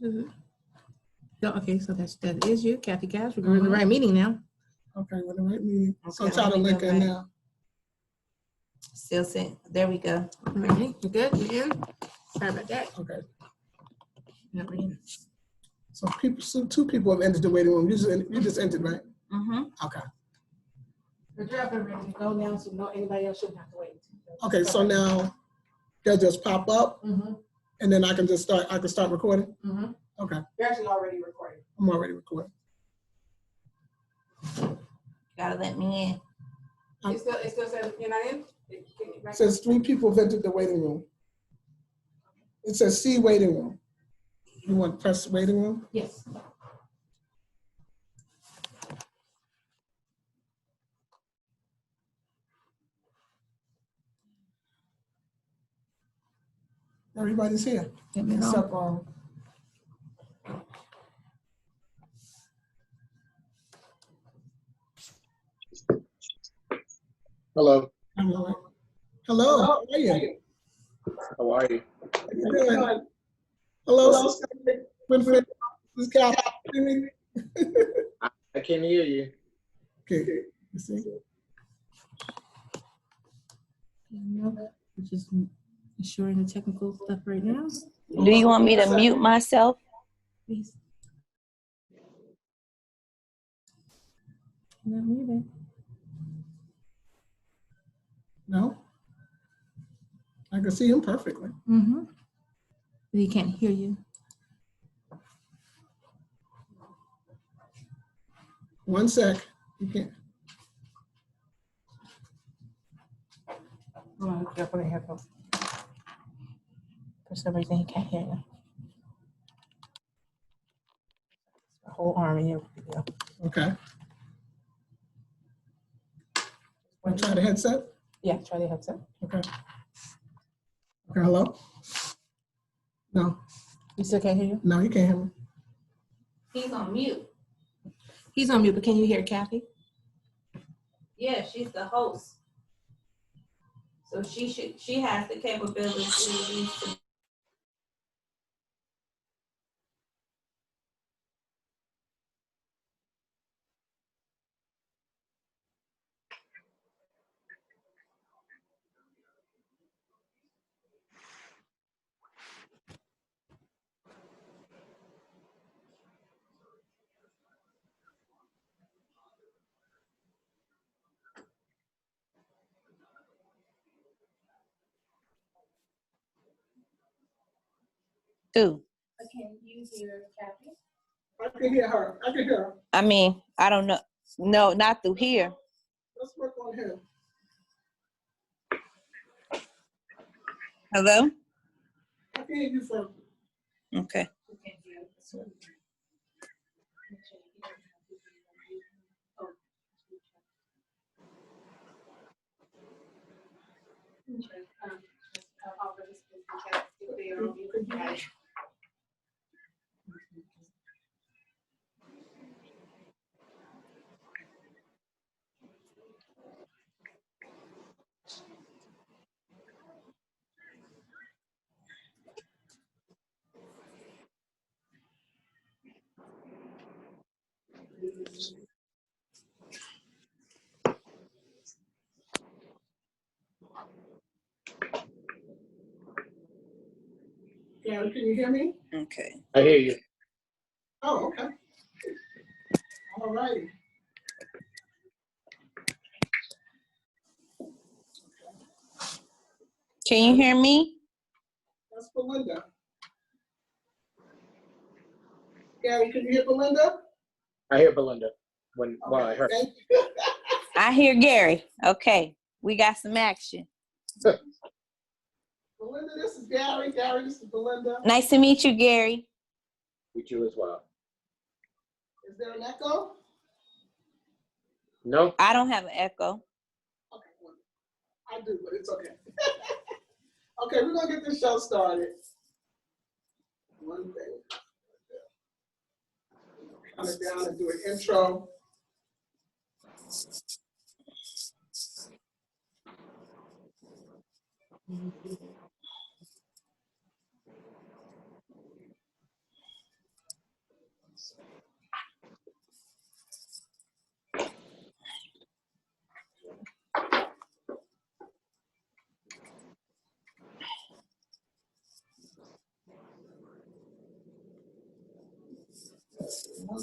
No, okay, so that is you, Cathy Cash. We're in the right meeting now. Okay, we're in the right meeting. So Okay, try to let me link go in back. now. Still sent. There we go. All right, you're good. You're in. Sorry about that. Okay. No, we're in. So two people have entered the waiting room. You just entered, right? Mm-hmm. Okay. We're up and ready to go now, so anybody else shouldn't have to wait. Okay, so now they'll just pop up, Mm-hmm. and then I can start recording? Mm-hmm. Okay. You're actually already recording. I'm already recording. Gotta let me in. It still says you're not in? It says 3 people have entered the waiting room. It says C waiting room. You want to press waiting room? Yes. Everybody's here. Let me know. Except Hello. hello. How are you? How are you? How you doing? Hello, Winfield. This is Cathy. I can hear you. Okay. You see? We're just ensuring the technical stuff right now. Do you want me to mute myself? Please. Not muted. No? I can see him perfectly. Mm-hmm. But he can't hear you. One sec. You can't. For some reason, he can't hear you. The whole arm in your video. Okay. Want to try the headset? Yeah, try the headset. Okay. Okay, hello? No. You still can't hear you? No, you can't hear me. He's on mute. He's on mute, but can you hear Cathy? Yeah, she's the host. So she has the capability to. Too. Can you hear Cathy? I can hear her. I can hear her. I mean, I don't know. No, not through here. Let's work on him. Hello? I can hear you from. Okay. Gary, can you hear me? Okay. I hear you. Oh, okay. All righty. Can you hear me? That's Belinda. Gary, can you hear Belinda? I hear Belinda. Well, I heard. Thank you. I hear Gary. Okay. We got some action. Belinda, this is Gary. Gary, this is Belinda. Nice to meet you, Gary. With you as well. Is there an echo? No? I don't have an echo. Okay, well, I do, but it's okay. Okay, we're gonna get this show started. One thing. Count it down and do an intro.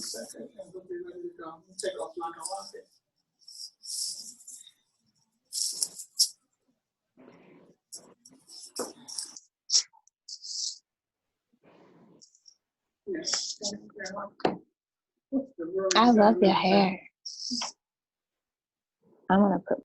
second, and we'll be ready to go. We'll take off like a rocket. Yes. Thank you very much. The room I is love your really hair. I'm gonna put.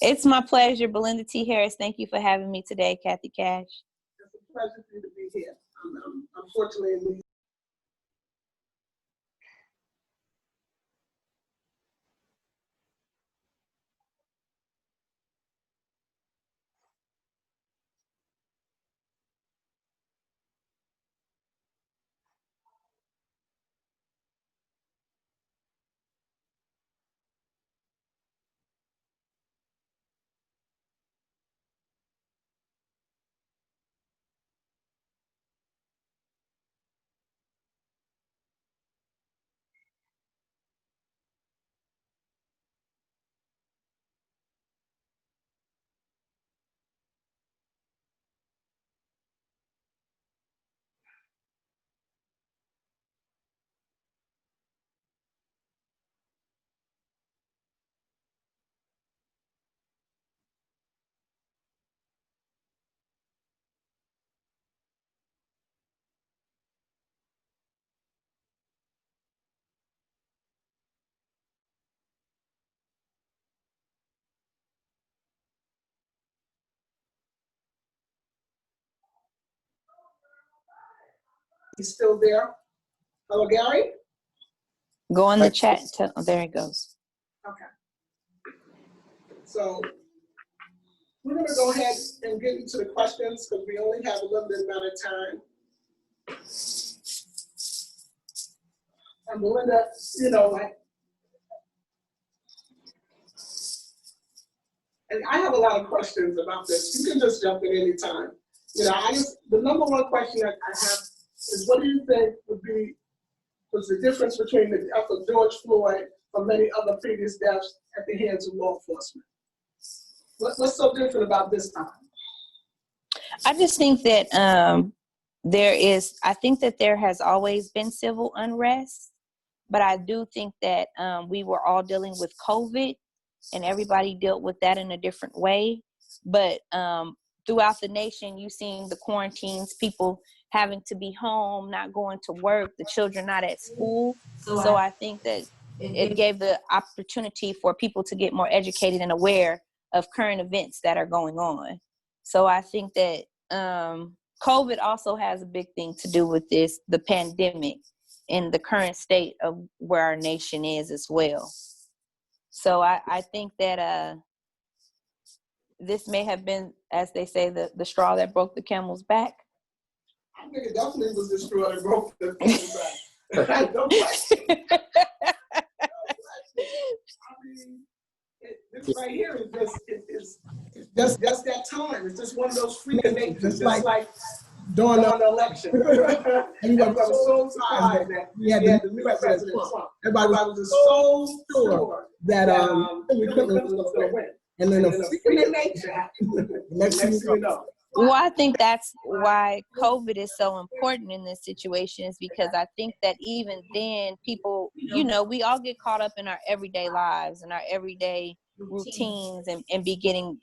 It's my pleasure, Belinda T. Harris. Thank you for having me today, Cathy Cash. It's a pleasure for you to be here. Unfortunately, in these he's still there. Hello, Gary? Go in the chat. Oh, there he goes. Okay. So we're going to go ahead and get into the questions because we only have a limited amount of time. And Belinda, and I have a lot of questions about this. You can just jump in any time. The number one question that I have is, what do you think was the difference between the death of George Floyd from many other previous deaths at the hands of law enforcement? What's so different about this time? I just think that I think that there has always been civil unrest, but I do think that we were all dealing with COVID and everybody dealt with that in a different way. But throughout the nation, you've seen the quarantines, people having to be home, not going to work, the children not at school. So I think that it gave the opportunity for people to get more educated and aware of current events that are going on. So I think that COVID also has a big thing to do with this, the pandemic, and the current state of where our nation is as well. So I think that this may have been, as they say, the straw that broke the camel's back. I think it definitely was the straw that broke the camel's back. No question. I mean, this right here is just that time. It's just one of those freaking natures. Just like during the election. Everybody was so surprised that we had the new President Trump. Everybody was just so sure that Hillary Clinton was going to win. And then a freaking nature happened. Next thing you know. Well, I think that's why COVID is so important in this situation, is because I think that even then people, we all get caught up in our everyday lives and our everyday routines and becoming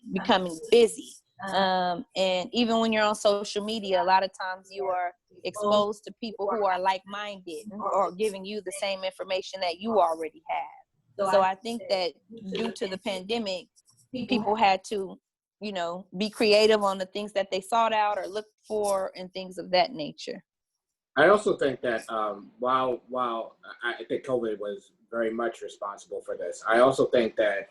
busy. And even when you're on social media, a lot of times you are exposed to people who are like-minded or giving you the same information that you already have. So I think that due to the pandemic, people had to be creative on the things that they sought out or looked for and things of that nature. I also think that while I think COVID was very much responsible for this, I also think that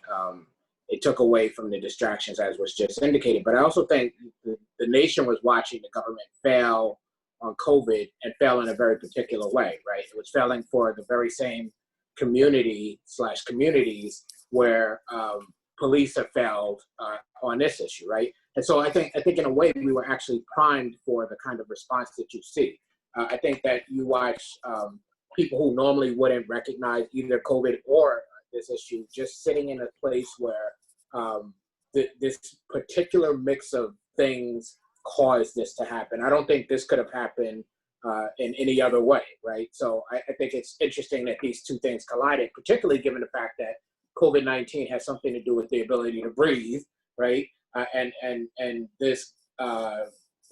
it took away from the distractions, as was just indicated. But I also think the nation was watching the government fail on COVID and fail in a very particular way, right? It was failing for the very same communities where police have failed on this issue, right? And so I think in a way we were actually primed for the kind of response that you see. I think that you watch people who normally wouldn't recognize either COVID or this issue just sitting in a place where this particular mix of things caused this to happen. I don't think this could have happened in any other way, right? So I think it's interesting that these two things collided, particularly given the fact that COVID-19 has something to do with the ability to breathe, right? And this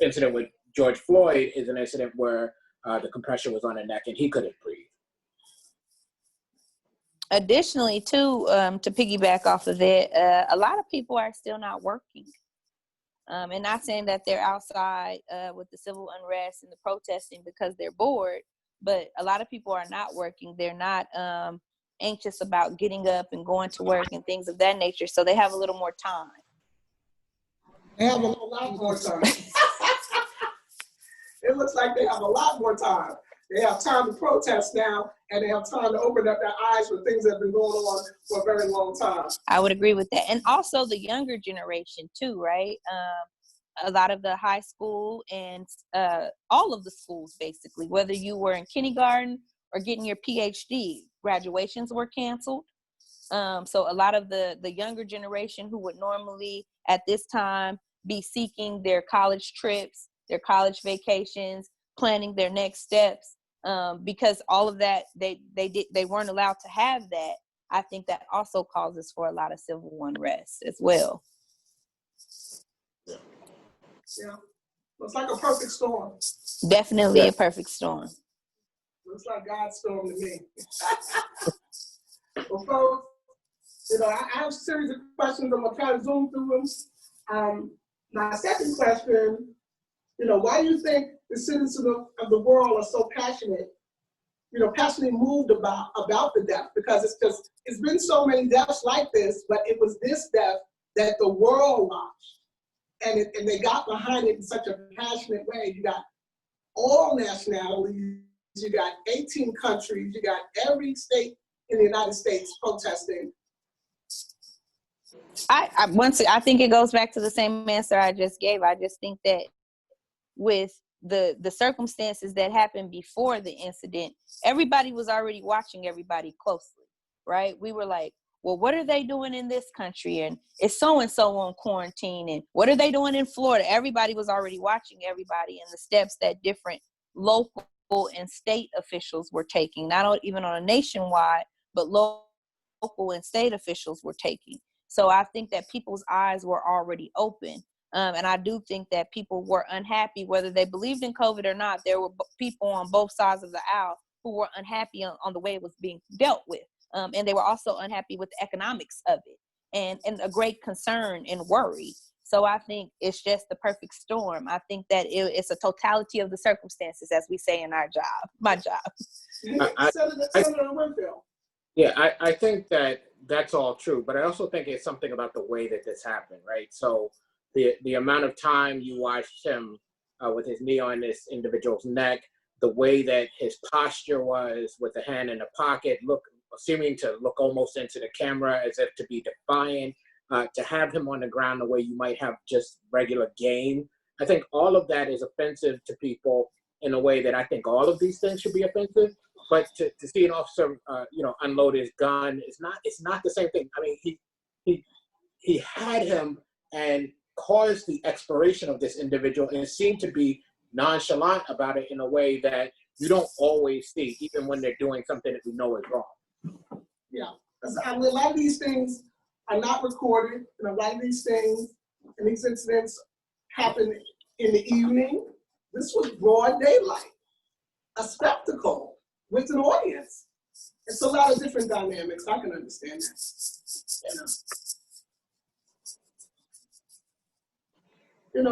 incident with George Floyd is an incident where the compression was on the neck and he couldn't breathe. Additionally, too, to piggyback off of it, a lot of people are still not working. And not saying that they're outside with the civil unrest and the protesting because they're bored, but a lot of people are not working. They're not anxious about getting up and going to work and things of that nature, so they have a little more time. They have a lot more time. It looks like they have a lot more time. They have time to protest now, and they have time to open up their eyes for things that have been going on for a very long time. I would agree with that. And also the younger generation too, right? A lot of the high school and all of the schools, basically, whether you were in kindergarten or getting your PhD, graduations were canceled. So a lot of the younger generation who would normally at this time be seeking their college trips, their college vacations, planning their next steps, because all of that they weren't allowed to have that. I think that also causes for a lot of civil unrest as well. Yeah, looks like a perfect storm. Definitely a perfect storm. Looks like God's storm to me. Well, folks, I have a series of questions. I'm gonna try to zoom through them. My second question, why do you think the citizens of the world are so passionate, passionately moved about the death? Because it's been so many deaths like this, but it was this death that the world watched. And they got behind it in such a passionate way. You got all nationalities, you got 18 countries, you got every state in the United States protesting. I think it goes back to the same answer I just gave. I just think that with the circumstances that happened before the incident, everybody was already watching everybody closely, right? We were like, well, what are they doing in this country? And is so-and-so on quarantine? And what are they doing in Florida? Everybody was already watching everybody and the steps that different local and state officials were taking, not even on a nationwide, but local and state officials were taking. So I think that people's eyes were already open. And I do think that people were unhappy, whether they believed in COVID or not. There were people on both sides of the aisle who were unhappy on the way it was being dealt with. And they were also unhappy with the economics of it and a great concern and worry. So I think it's just the perfect storm. I think that it's a totality of the circumstances, as we say in my job. Senator Winfield. Yeah, I think that's all true, but I also think it's something about the way that this happened, right? So the amount of time you watched him with his knee on this individual's neck, the way that his posture was with the hand in the pocket, seeming to look almost into the camera as if to be defiant, to have him on the ground the way you might have just regular game. I think all of that is offensive to people in a way that I think all of these things should be offensive. But to see an officer, unload his gun, it's not the same thing. I mean, he had him and caused the expiration of this individual and seemed to be nonchalant about it in a way that you don't always see, even when they're doing something that we know is wrong. Yeah, a lot of these things are not recorded, and a lot of these things and these incidents happen in the evening. This was broad daylight, a spectacle with an audience. It's a lot of different dynamics. I can understand that.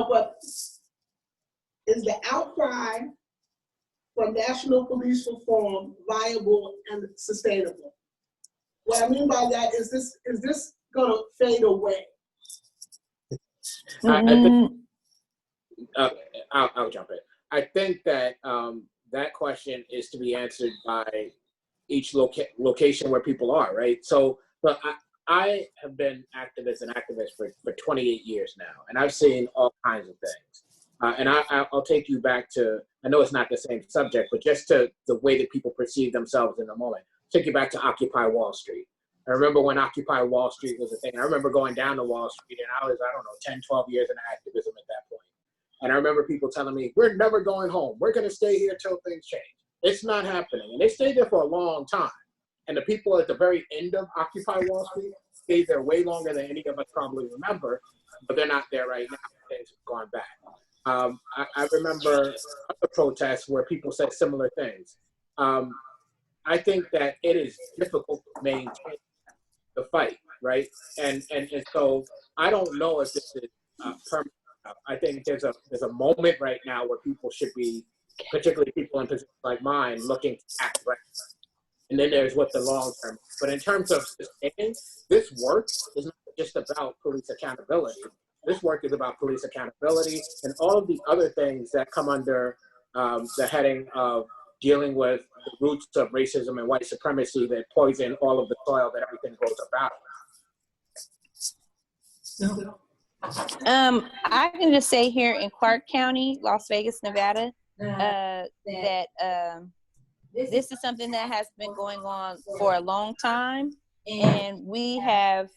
But is the outcry for national police reform viable and sustainable? What I mean by that is this going to fade away? I think, I'll jump in. I think that that question is to be answered by each location where people are, right? So, but I have been active as an activist for 28 years now, and I've seen all kinds of things. And I'll take you back to, I know it's not the same subject, but just to the way that people perceive themselves in the moment. Take you back to Occupy Wall Street. I remember when Occupy Wall Street was a thing. I remember going down to Wall Street, and I was, 10, 12 years in activism at that point. And I remember people telling me, we're never going home. We're going to stay here till things change. It's not happening. And they stayed there for a long time. And the people at the very end of Occupy Wall Street stayed there way longer than any of us probably remember, but they're not there right now. Things have gone back. I remember other protests where people said similar things. I think that it is difficult to maintain the fight, right? And so I don't know if this is permanent. I think there's a moment right now where people should be, particularly people in positions like mine, looking to act right. And then there's what the long term. But in terms of sustaining, this work is not just about police accountability. This work is about police accountability and all of the other things that come under the heading of dealing with the roots of racism and white supremacy that poison all of the soil that everything goes about. I can just say here in Clark County, Las Vegas, Nevada, that this is something that has been going on for a long time, and we have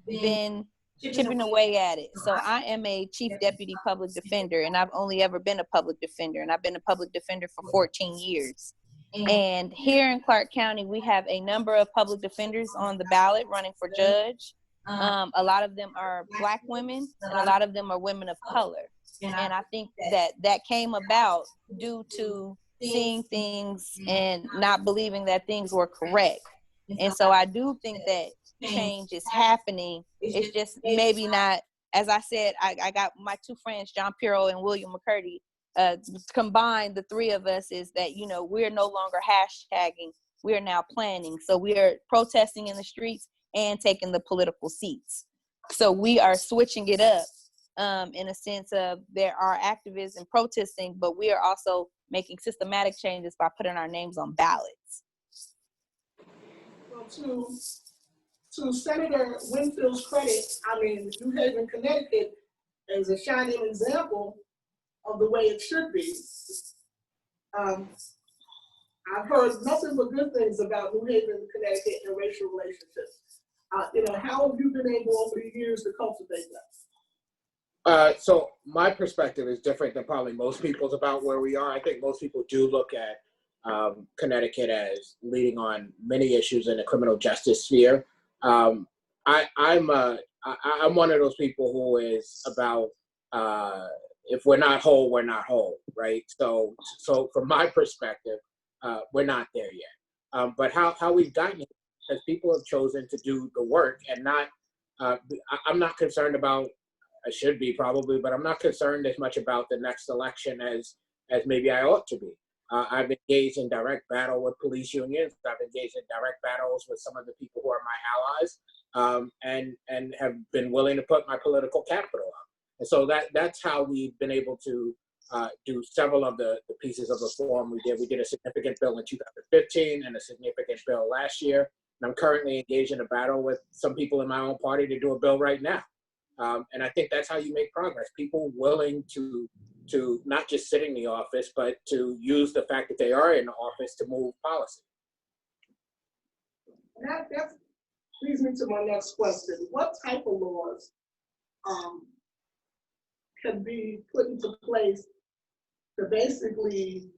been chipping away at it. So I am a chief deputy public defender, and I've only ever been a public defender, and I've been a public defender for 14 years. And here in Clark County, we have a number of public defenders on the ballot running for judge. A lot of them are Black women, and a lot of them are women of color. And I think that came about due to seeing things and not believing that things were correct. And so I do think that change is happening. It's just maybe not, as I said, I got my two friends, John Pirro and William McCurdy, combined, the three of us, is that, you know, we're no longer hashtagging, we're now planning. So we are protesting in the streets and taking the political seats. So we are switching it up in a sense of there are activists and protesting, but we are also making systematic changes by putting our names on ballots. Well, to Senator Winfield's credit, I mean, New Haven, Connecticut is a shining example of the way it should be. I've heard nothing but good things about New Haven, Connecticut, and racial relationships. You know, how have you been able over the years to cultivate that? So my perspective is different than probably most people's about where we are. I think most people do look at Connecticut as leading on many issues in the criminal justice sphere. I'm one of those people who is about if we're not whole, we're not whole, right? So from my perspective, we're not there yet. But how we've gotten here, because people have chosen to do the work and not. I'm not concerned about. I should be probably, but I'm not concerned as much about the next election as maybe I ought to be. I've engaged in direct battle with police unions. I've engaged in direct battles with some of the people who are my allies, and have been willing to put my political capital up. And so that's how we've been able to do several of the pieces of reform we did. We did a significant bill in 2015 and a significant bill last year. And I'm currently engaged in a battle with some people in my own party to do a bill right now. And I think that's how you make progress. People willing to not just sit in the office, but to use the fact that they are in the office to move policy. That leads me to my next question. What type of laws can be put into place to basically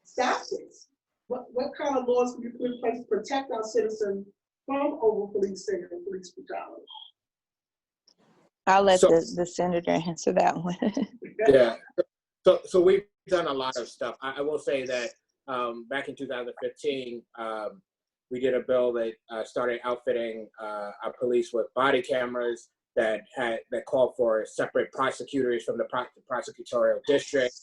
stop this? What kind of laws can be put in place to protect our citizens from over-policing and police brutality? I'll let the senator answer that one. Yeah. So we've done a lot of stuff. I will say that back in 2015, we did a bill that started outfitting our police with body cameras that called for separate prosecutors from the prosecutorial district.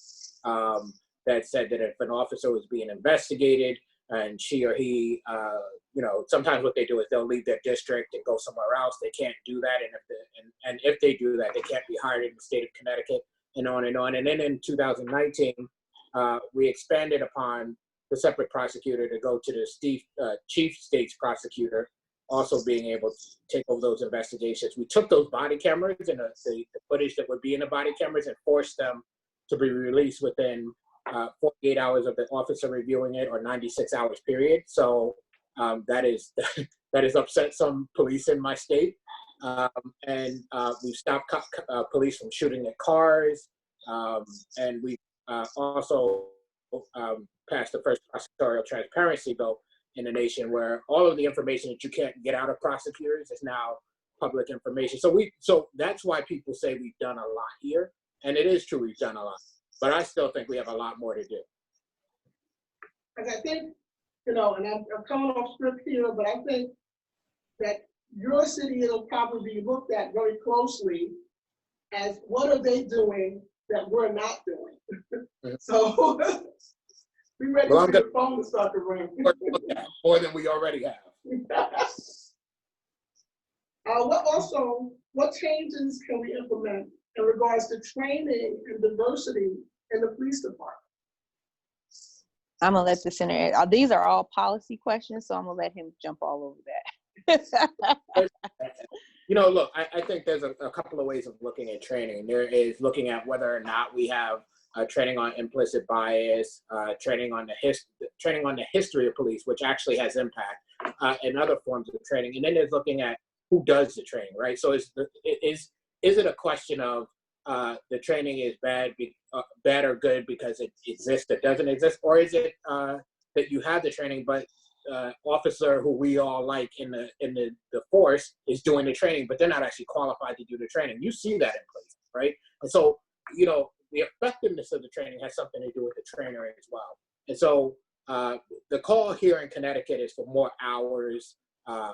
That said that if an officer was being investigated and she or he, sometimes what they do is they'll leave their district and go somewhere else. They can't do that, and if they do that, they can't be hired in the state of Connecticut, and on and on. And then in 2019, we expanded upon the separate prosecutor to go to the chief state's prosecutor, also being able to take over those investigations. We took those body cameras and the footage that would be in the body cameras and forced them to be released within 48 hours of the officer reviewing it, or 96 hours period. So that has upset some police in my state. And we've stopped police from shooting at cars. And we also passed the first prosecutorial transparency bill in the nation, where all of the information that you can't get out of prosecutors is now public information. So that's why people say we've done a lot here. And it is true, we've done a lot. But I still think we have a lot more to do. Because I think, and I'm coming off script here, but I think that your city will probably be looked at very closely as what are they doing that we're not doing. So be ready for your phone to start to ring. More than we already have. What changes can we implement in regards to training and diversity in the police department? I'm gonna let the senator. These are all policy questions, so I'm gonna let him jump all over that. Look, I think there's a couple of ways of looking at training. There is looking at whether or not we have training on implicit bias, training on the history of police, which actually has impact, and other forms of training. And then there's looking at who does the training, right? So is it a question of the training is bad or good because it exists or doesn't exist, or is it that you have the training but officer who we all like in the force is doing the training, but they're not actually qualified to do the training? You see that in place, right? And so the effectiveness of the training has something to do with the trainer as well. And so the call here in Connecticut is for more hours,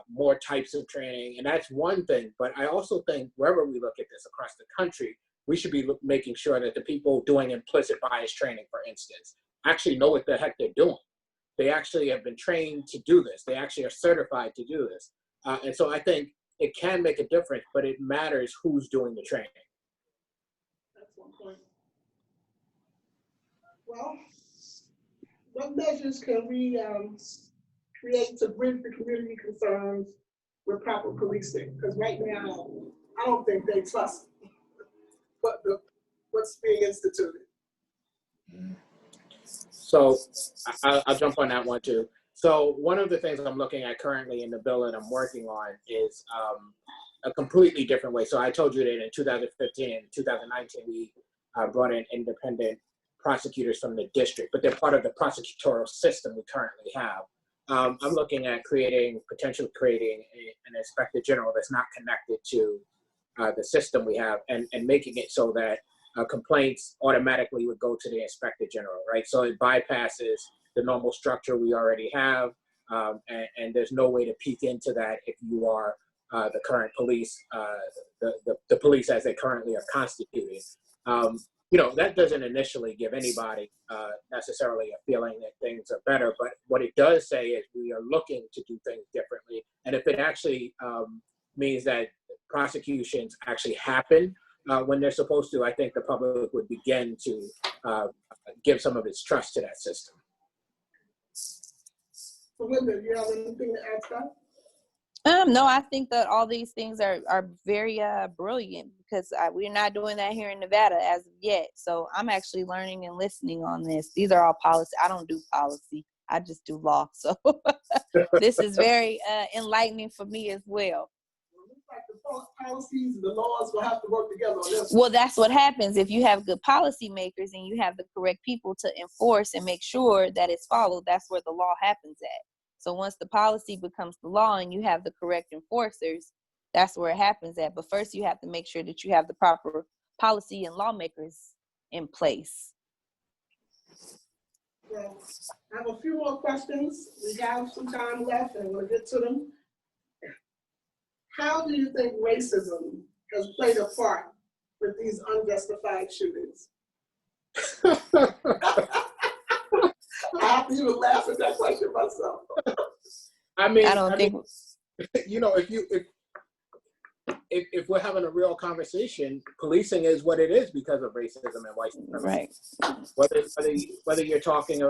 more types of training, and that's one thing. But I also think wherever we look at this across the country, we should be making sure that the people doing implicit bias training, for instance, actually know what the heck they're doing. They actually have been trained to do this. They actually are certified to do this. And so I think it can make a difference, but it matters who's doing the training. That's one point. Well, what measures can we create to bridge the community concerns with proper policing? Because right now, I don't think they trust what's being instituted. So I'll jump on that one too. So one of the things I'm looking at currently in the bill that I'm working on is a completely different way. So I told you that in 2015 and 2019, we brought in independent prosecutors from the district, but they're part of the prosecutorial system we currently have. I'm looking at potentially creating an inspector general that's not connected to the system we have, and making it so that complaints automatically would go to the inspector general, right? So it bypasses the normal structure we already have, and there's no way to peek into that if you are the current police, the police as they currently are constituted. That doesn't initially give anybody necessarily a feeling that things are better, but what it does say is we are looking to do things differently. And if it actually means that prosecutions actually happen when they're supposed to, I think the public would begin to give some of its trust to that system. So Linda, do you have anything to add to that? No, I think that all these things are very brilliant, because we're not doing that here in Nevada as of yet. So I'm actually learning and listening on this. These are all policy. I don't do policy. I just do law. So this is very enlightening for me as well. Like the policies and the laws will have to work together on this. Well, that's what happens if you have good policymakers and you have the correct people to enforce and make sure that it's followed. That's where the law happens at. So once the policy becomes the law and you have the correct enforcers, that's where it happens at. But first you have to make sure that you have the proper policy and lawmakers in place. Well, I have a few more questions. We have some time left and we'll get to them. How do you think racism has played a part with these unjustified shootings? I have to even laugh at that question myself. I mean, think. If we're having a real conversation, policing is what it is because of racism and white supremacy. Right. Whether you're talking,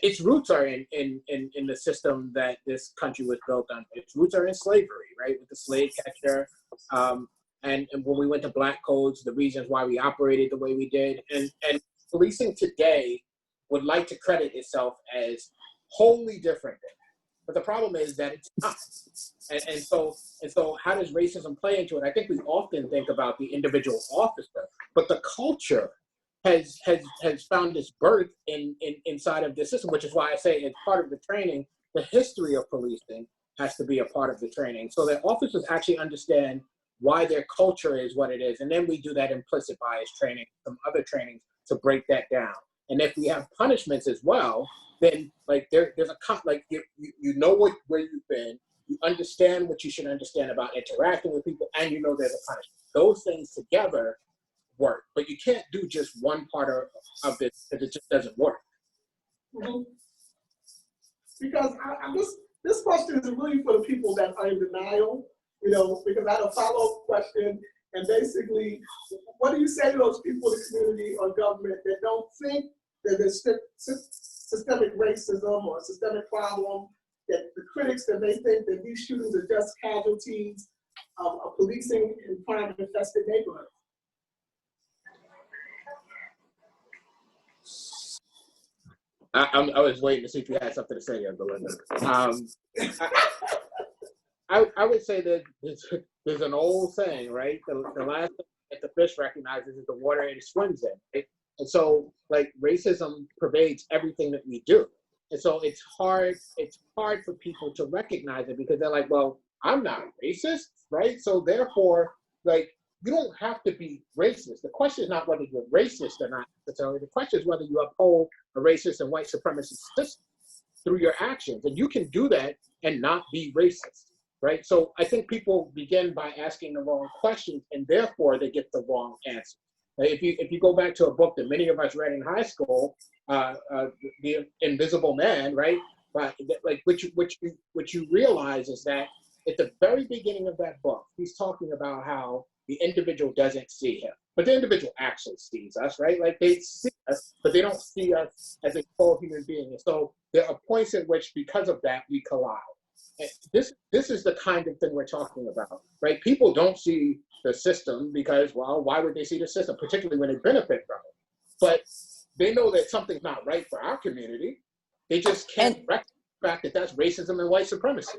its roots are in the system that this country was built on. Its roots are in slavery, right? With the slave catcher, and when we went to black codes, the reasons why we operated the way we did, and policing today would like to credit itself as wholly different than that. But the problem is that it's not. And so how does racism play into it? I think we often think about the individual officer, but the culture has found its birth inside of the system, which is why I say it's part of the training. The history of policing has to be a part of the training so that officers actually understand why their culture is what it is. And then we do that implicit bias training, some other trainings to break that down. And if we have punishments as well, then like there's a like you know where you've been, you understand what you should understand about interacting with people, and you know there's a punishment. Those things together work, but you can't do just one part of this because it just doesn't work. Mhm. Because this question is really for the people that are in denial, because I had a follow-up question, and basically, what do you say to those people in the community or government that don't think that there's systemic racism or systemic problem, that the critics that they think that these shootings are just casualties of policing in crime-infested neighborhoods? I was waiting to see if you had something to say there, Belinda. I would say that there's an old saying, right? The last thing that the fish recognizes is the water it swims in, right? And so, like, racism pervades everything that we do. And so it's hard for people to recognize it because they're like, well, I'm not racist, right? So therefore, like, you don't have to be racist. The question is not whether you're racist or not necessarily. The question is whether you uphold a racist and white supremacist system through your actions. And you can do that and not be racist, right? So I think people begin by asking the wrong questions, and therefore they get the wrong answer. If you go back to a book that many of us read in high school, The Invisible Man, right? But like what you realize is that at the very beginning of that book, he's talking about how the individual doesn't see him, but the individual actually sees us, right? Like they see us, but they don't see us as a full human being. And so there are points at which, because of that, we collide. And this is the kind of thing we're talking about, right? People don't see the system because, well, why would they see the system, particularly when they benefit from it? But they know that something's not right for our community. They just can't recognize the fact that that's racism and white supremacy.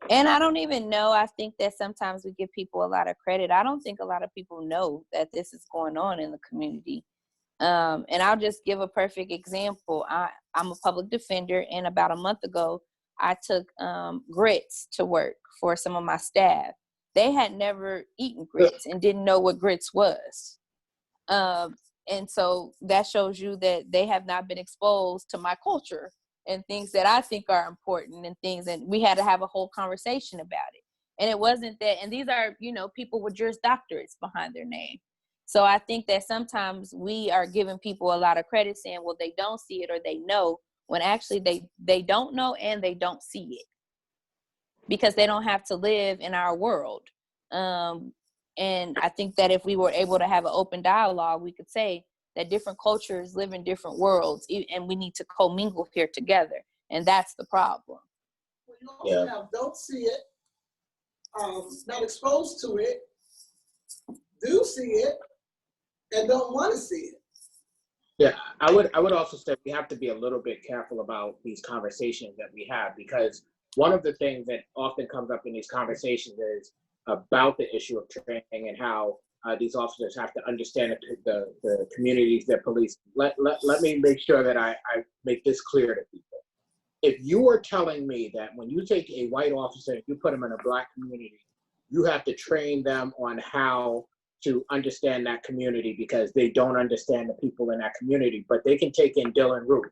And I don't even know, I think that sometimes we give people a lot of credit. I don't think a lot of people know that this is going on in the community. And I'll just give a perfect example. I'm a public defender, and about a month ago, I took grits to work for some of my staff. They had never eaten grits and didn't know what grits was. And so that shows you that they have not been exposed to my culture and things that I think are important and things. And we had to have a whole conversation about it. And it wasn't that, and these are, people with Juris Doctorates behind their name. So I think that sometimes we are giving people a lot of credit saying, well, they don't see it or they know, when actually they don't know and they don't see it because they don't have to live in our world. And I think that if we were able to have an open dialogue, we could say that different cultures live in different worlds, and we need to commingle here together. And that's the problem. Well, you also have don't see it, not exposed to it, do see it, and don't want to see it. Yeah, I would also say we have to be a little bit careful about these conversations that we have, because one of the things that often comes up in these conversations is about the issue of training and how these officers have to understand the communities they're policing. Let me make sure that I make this clear to people. If you are telling me that when you take a white officer and you put them in a black community, you have to train them on how to understand that community because they don't understand the people in that community, but they can take in Dylan Ruth.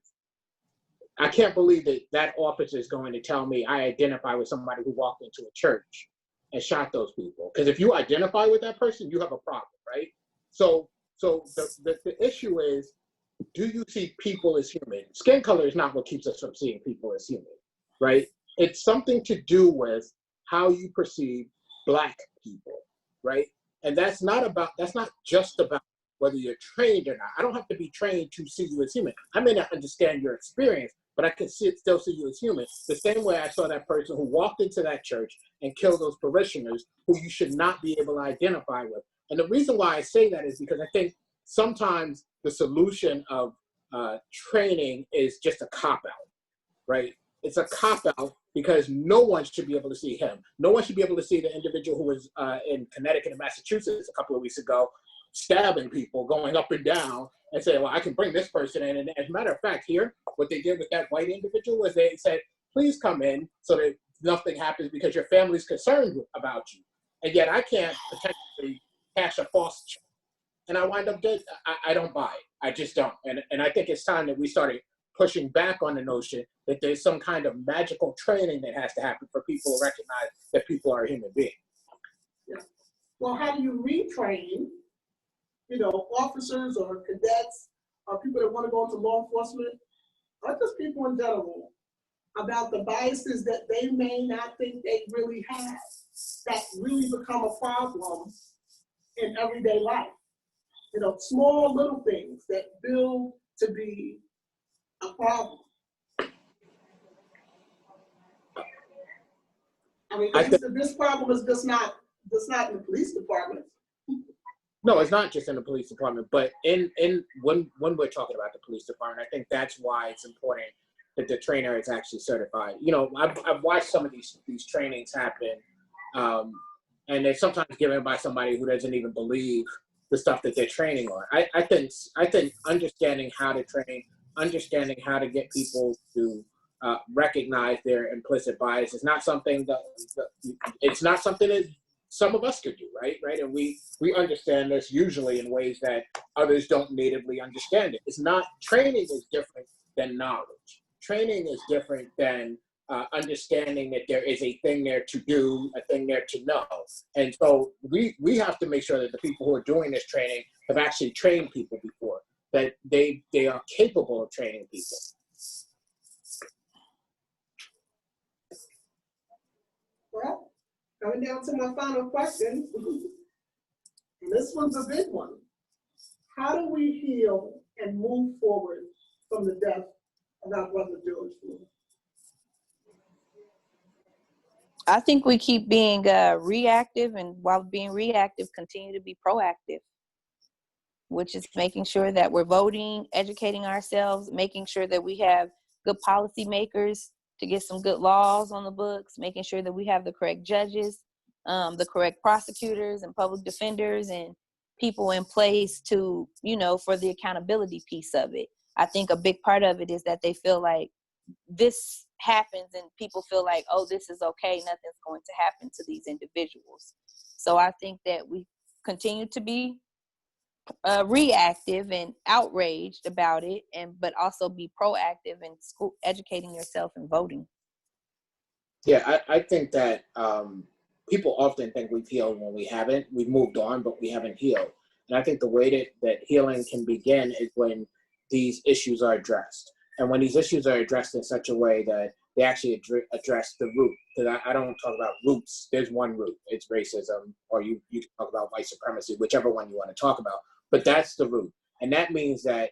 I can't believe that officer is going to tell me I identify with somebody who walked into a church and shot those people. Because if you identify with that person, you have a problem, right? So the issue is, do you see people as human? Skin color is not what keeps us from seeing people as human, right? It's something to do with how you perceive Black people, right? And that's not just about whether you're trained or not. I don't have to be trained to see you as human. I may not understand your experience, but I can still see you as human. The same way I saw that person who walked into that church and killed those parishioners who you should not be able to identify with. And the reason why I say that is because I think sometimes the solution of training is just a cop-out, right? It's a cop-out because no one should be able to see him. No one should be able to see the individual who was in Connecticut and Massachusetts a couple of weeks ago, stabbing people, going up and down, and say, well, I can bring this person in. And as a matter of fact, here, what they did with that white individual was they said, please come in so that nothing happens because your family's concerned about you. And yet I can't potentially cash a false check. And I wind up dead. I don't buy it. I just don't. And I think it's time that we started pushing back on the notion that there's some kind of magical training that has to happen for people to recognize that people are a human being. Yeah. Well, how do you retrain, officers or cadets or people that want to go into law enforcement, or just people in general, about the biases that they may not think they really have, that really become a problem in everyday life? Small little things that build to be a problem. I mean, this problem is just not in the police department. No, it's not just in the police department, but when we're talking about the police department, I think that's why it's important that the trainer is actually certified. I've watched some of these trainings happen, and they're sometimes given by somebody who doesn't even believe the stuff that they're training on. I think understanding how to train, understanding how to get people to recognize their implicit bias is not something that some of us could do, right? And we understand this usually in ways that others don't natively understand it. It's not, training is different than knowledge. Training is different than understanding that there is a thing there to do, a thing there to know. And so we have to make sure that the people who are doing this training have actually trained people before, that they are capable of training people. Well, coming down to my final question, and this one's a big one. How do we heal and move forward from the death of our brother George Floyd? I think we keep being reactive, and while being reactive, continue to be proactive, which is making sure that we're voting, educating ourselves, making sure that we have good policymakers to get some good laws on the books, making sure that we have the correct judges, the correct prosecutors and public defenders, and people in place to, for the accountability piece of it. I think a big part of it is that they feel like this happens and people feel like, oh, this is okay, nothing's going to happen to these individuals. So I think that we continue to be reactive and outraged about it, but also be proactive in school, educating yourself and voting. Yeah, I think that people often think we've healed when we haven't. We've moved on, but we haven't healed. And I think the way that healing can begin is when these issues are addressed. And when these issues are addressed in such a way that they actually address the root. Because I don't talk about roots. There's one root. It's racism, or you can talk about white supremacy, whichever one you want to talk about. But that's the root. And that means that,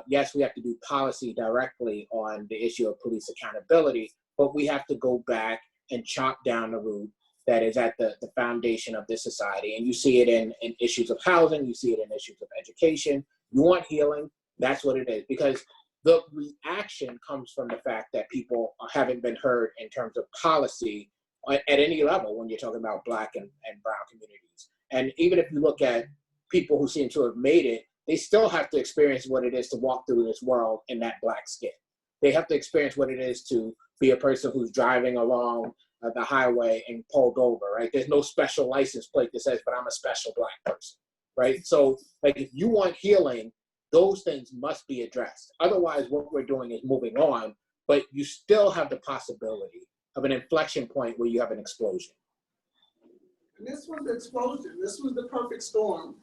yes, we have to do policy directly on the issue of police accountability, but we have to go back and chop down the root that is at the foundation of this society. And you see it in issues of housing. You see it in issues of education. You want healing? That's what it is. Because the reaction comes from the fact that people haven't been heard in terms of policy at any level when you're talking about Black and brown communities. And even if you look at people who seem to have made it, they still have to experience what it is to walk through this world in that Black skin. They have to experience what it is to be a person who's driving along the highway and pulled over, right? There's no special license plate that says, but I'm a special Black person, right? So like, if you want healing, those things must be addressed. Otherwise, what we're doing is moving on, but you still have the possibility of an inflection point where you have an explosion. And this was the explosion. This was the perfect storm.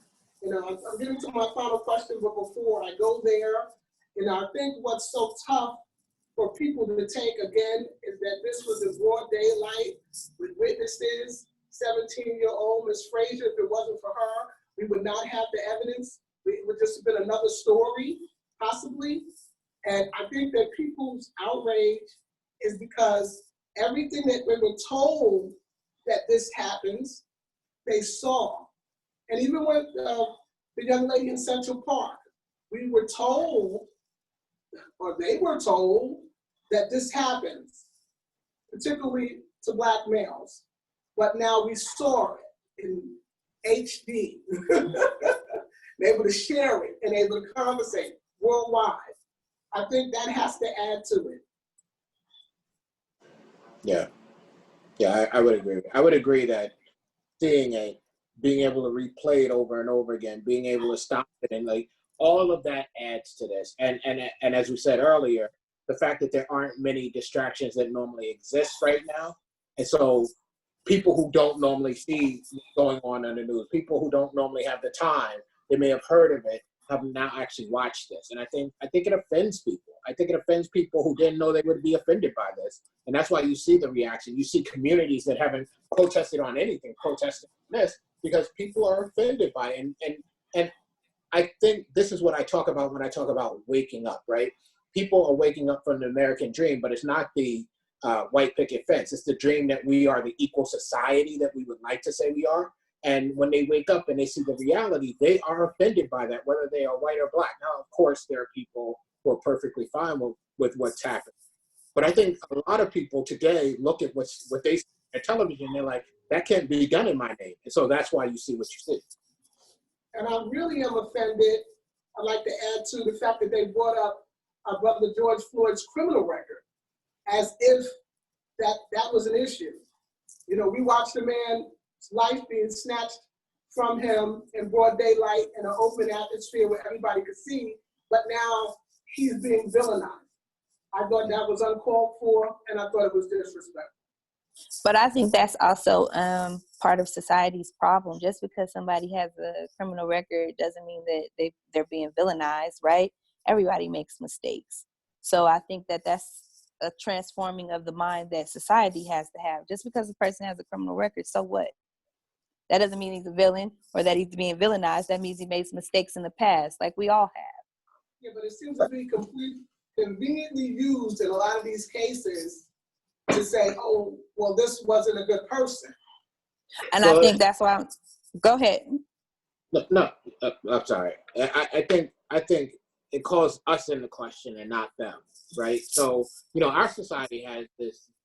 I'm getting to my final question, but before I go there, I think what's so tough for people to take, again, is that this was in broad daylight with witnesses, 17-year-old Miss Frazier. If it wasn't for her, we would not have the evidence. It would just have been another story, possibly. And I think that people's outrage is because everything that we were told that this happens, they saw. And even with the young lady in Central Park, we were told, or they were told, that this happens, particularly to Black males. But now we saw it in HD. They're able to share it and able to conversate worldwide. I think that has to add to it. Yeah, I would agree. I would agree that seeing it, being able to replay it over and over again, being able to stop it, and like all of that adds to this. And as we said earlier, the fact that there aren't many distractions that normally exist right now. And so people who don't normally see what's going on in the news, people who don't normally have the time, they may have heard of it, have now actually watched this. And I think it offends people. I think it offends people who didn't know they would be offended by this. And that's why you see the reaction. You see communities that haven't protested on anything, protesting on this, because people are offended by it. And I think this is what I talk about when I talk about waking up, right? People are waking up from the American dream, but it's not the white picket fence. It's the dream that we are the equal society that we would like to say we are. And when they wake up and they see the reality, they are offended by that, whether they are white or black. Now, of course, there are people who are perfectly fine with what's happened. But I think a lot of people today look at what they see on television, they're like, that can't be done in my name. And so that's why you see what you see. And I really am offended. I'd like to add to the fact that they brought up our brother George Floyd's criminal record as if that was an issue. You know, we watched a man's life being snatched from him in broad daylight in an open atmosphere where everybody could see, but now he's being villainized. I thought that was uncalled for, and I thought it was disrespectful. But I think that's also part of society's problem. Just because somebody has a criminal record doesn't mean that they're being villainized, right? Everybody makes mistakes. So I think that that's a transforming of the mind that society has to have. Just because a person has a criminal record, so what? That doesn't mean he's a villain or that he's being villainized. That means he made mistakes in the past, like we all have. Yeah, but it seems to be conveniently used in a lot of these cases to say, oh, well, this wasn't a good person. And I think that's why go ahead. No, I'm sorry. I think it calls us into question and not them, right? So, you know, our society has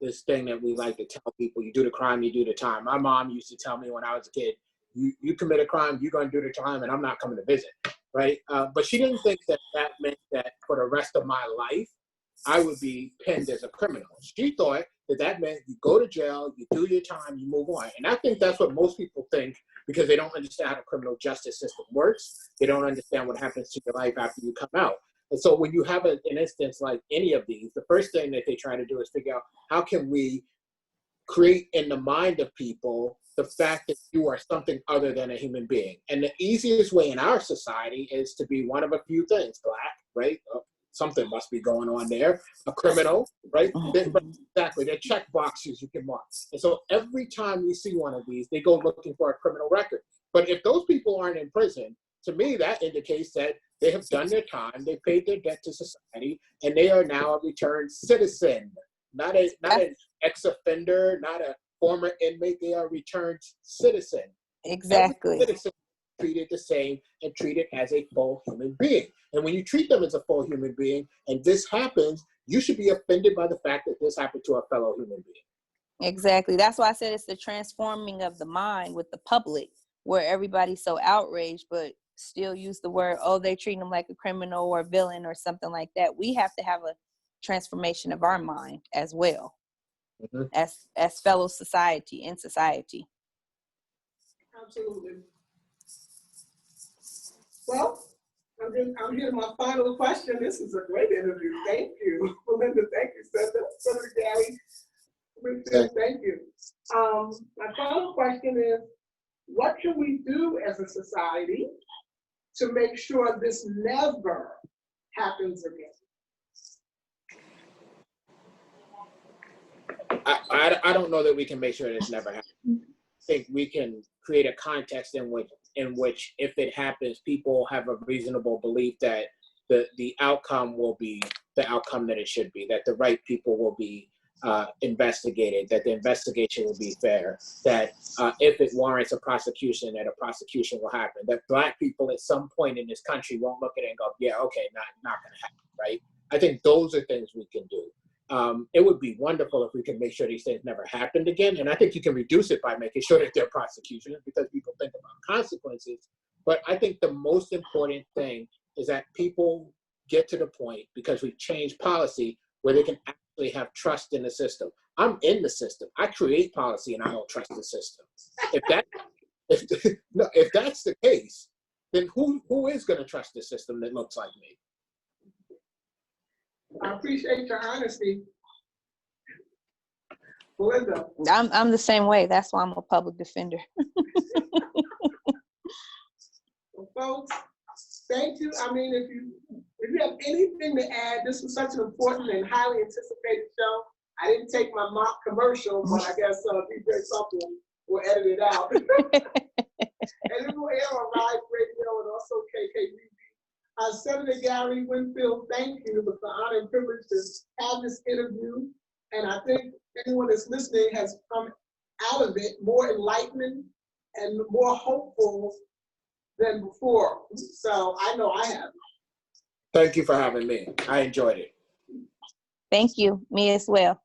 this thing that we like to tell people: you do the crime, you do the time. My mom used to tell me when I was a kid, you commit a crime, you're going to do the time, and I'm not coming to visit, right? But she didn't think that meant that for the rest of my life, I would be pinned as a criminal. She thought that meant you go to jail, you do your time, you move on. And I think that's what most people think because they don't understand how the criminal justice system works. They don't understand what happens to your life after you come out. And so when you have an instance like any of these, the first thing that they try to do is figure out how can we create in the mind of people the fact that you are something other than a human being. And the easiest way in our society is to be one of a few things: black, right? Something must be going on there. A criminal, right? Exactly. They're check boxes you can mark. And so every time we see one of these, they go looking for a criminal record. But if those people aren't in prison, to me, that indicates that they have done their time, they paid their debt to society, and they are now a returned citizen, not an ex-offender, not a former inmate. They are a returned citizen. Exactly. Every citizen is treated the same and treated as a full human being. And when you treat them as a full human being, and this happens, you should be offended by the fact that this happened to a fellow human being. Exactly. That's why I said it's the transforming of the mind with the public, where everybody's so outraged, but still use the word, oh, they're treating them like a criminal or a villain or something like that. We have to have a transformation of our mind as well, as fellow society in society. Absolutely. Well, I'm here to my final question. This is a great interview. Thank you, Melinda. Thank you, Senator Gary. Winfield, thank you. My final question is, what can we do as a society to make sure this never happens again? I don't know that we can make sure this never happens. I think we can create a context in which if it happens, people have a reasonable belief that the outcome will be the outcome that it should be, that the right people will be investigated, that the investigation will be fair, that if it warrants a prosecution, that a prosecution will happen, that Black people at some point in this country won't look at it and go, yeah, okay, not going to happen, right? I think those are things we can do. It would be wonderful if we can make sure these things never happened again. And I think you can reduce it by making sure that there are prosecutions because people think about consequences. But I think the most important thing is that people get to the point, because we've changed policy, where they can actually have trust in the system. I'm in the system. I create policy and I don't trust the system. If that's the case, then who is going to trust the system that looks like me? I appreciate your honesty. Belinda. I'm the same way. That's why I'm a public defender. Well, folks, thank you. I mean, if you have anything to add, this was such an important and highly anticipated show. I didn't take my mock commercial, but I guess DJ Something will edit it out. And it will air on Live Radio and also KKBB. Senator Gary Winfield, thank you. It was an honor and privilege to have this interview. And I think anyone that's listening has come out of it more enlightened and more hopeful than before. So I know I have. Thank you for having me. I enjoyed it. Thank you. Me as well.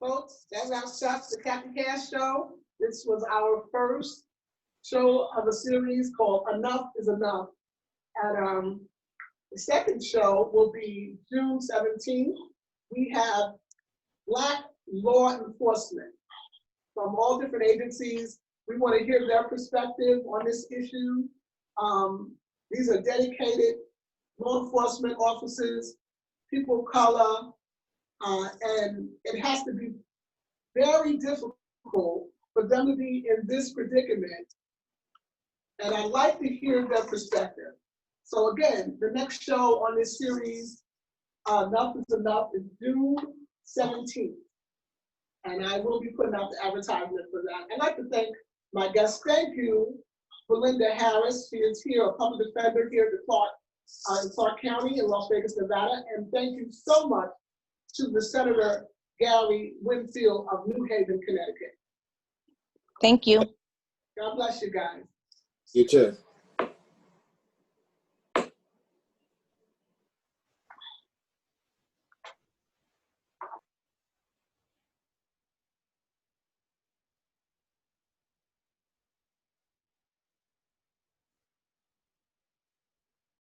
Folks, that wraps up the Cathy Cash Show. This was our first show of a series called Enough is Enough. And the second show will be June 17th. We have Black law enforcement from all different agencies. We want to hear their perspective on this issue. These are dedicated law enforcement officers, people of color, and it has to be very difficult for them to be in this predicament. And I'd like to hear their perspective. So again, the next show on this series, Enough is Enough, is June 17th. And I will be putting out the advertisement for that. I'd like to thank my guests. Thank you, Belinda Harris. She is here, a public defender here in Clark County in Las Vegas, Nevada. And thank you so much to the Senator Gary Winfield of New Haven, Connecticut. Thank you. God bless you guys. You too.